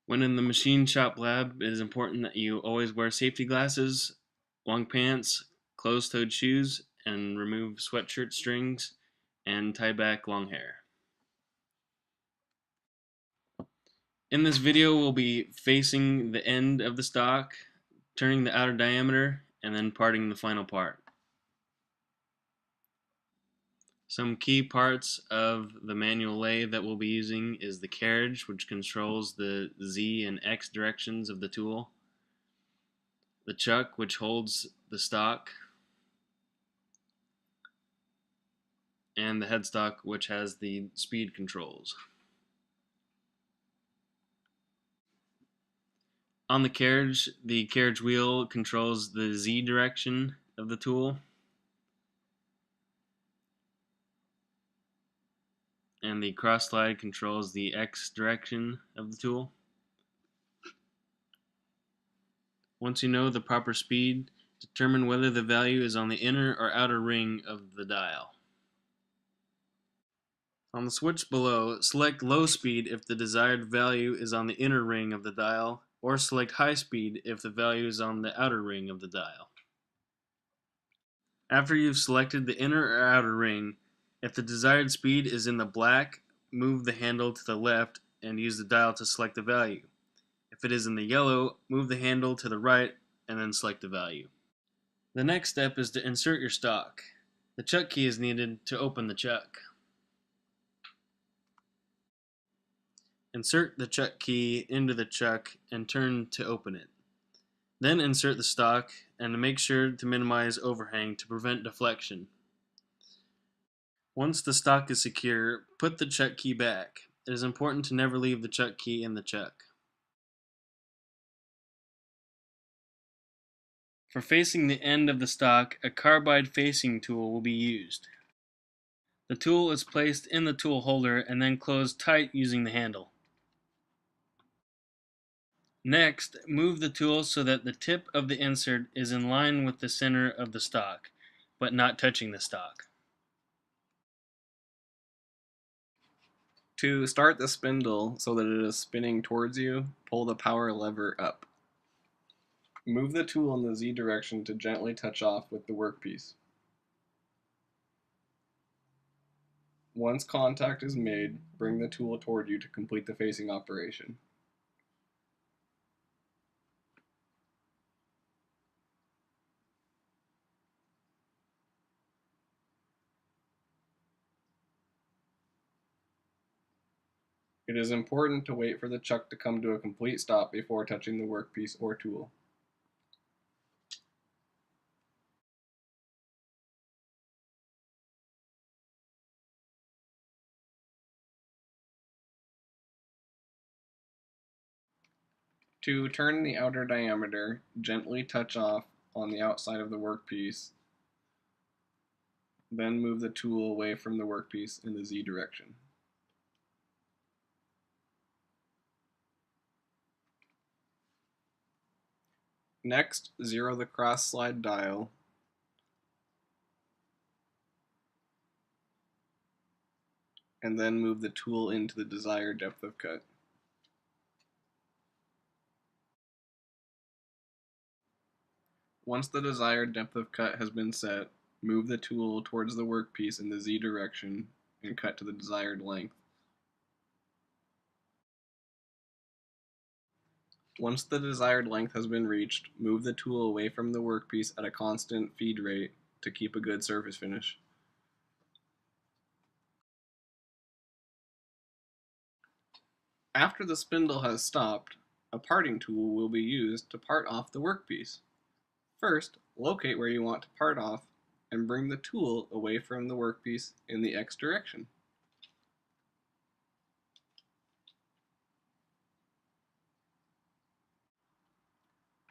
When in the machine shop lab, it is important that you always wear safety glasses, long pants, closed-toed shoes, and remove sweatshirt strings and tie back long hair. In this video, we'll be facing the end of the stock, turning the outer diameter, and then parting the final part. Some key parts of the manual lathe that we'll be using is the carriage, which controls the Z and X directions of the tool, the chuck, which holds the stock, and the headstock, which has the speed controls. On the carriage wheel controls the Z direction of the tool, and the cross slide controls the X direction of the tool. Once you know the proper speed, determine whether the value is on the inner or outer ring of the dial. On the switch below, select low speed if the desired value is on the inner ring of the dial, or select high speed if the value is on the outer ring of the dial. After you've selected the inner or outer ring, if the desired speed is in the black, move the handle to the left and use the dial to select the value. If it is in the yellow, move the handle to the right and then select the value. The next step is to insert your stock. The chuck key is needed to open the chuck. Insert the chuck key into the chuck and turn to open it. Then insert the stock and make sure to minimize overhang to prevent deflection. Once the stock is secure, put the chuck key back. It is important to never leave the chuck key in the chuck. For facing the end of the stock, a carbide facing tool will be used. The tool is placed in the tool holder and then closed tight using the handle. Next, move the tool so that the tip of the insert is in line with the center of the stock, but not touching the stock. To start the spindle so that it is spinning towards you, pull the power lever up. Move the tool in the Z direction to gently touch off with the workpiece. Once contact is made, bring the tool toward you to complete the facing operation. It is important to wait for the chuck to come to a complete stop before touching the workpiece or tool. To turn the outer diameter, gently touch off on the outside of the workpiece, then move the tool away from the workpiece in the Z direction. Next, zero the cross slide dial and then move the tool into the desired depth of cut. Once the desired depth of cut has been set, move the tool towards the workpiece in the Z direction and cut to the desired length. Once the desired length has been reached, move the tool away from the workpiece at a constant feed rate to keep a good surface finish. After the spindle has stopped, a parting tool will be used to part off the workpiece. First, locate where you want to part off and bring the tool away from the workpiece in the X direction.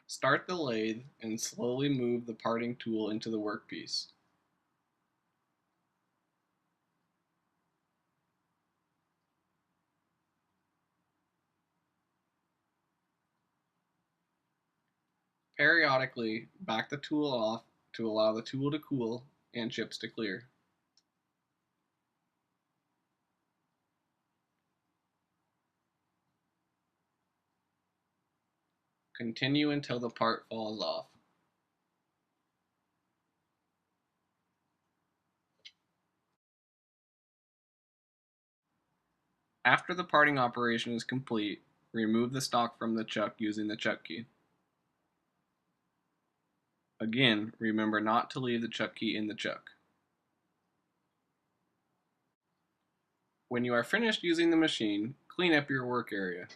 Start the lathe and slowly move the parting tool into the workpiece. Periodically, back the tool off to allow the tool to cool and chips to clear. Continue until the part falls off. After the parting operation is complete, remove the stock from the chuck using the chuck key. Again, remember not to leave the chuck key in the chuck. When you are finished using the machine, clean up your work area.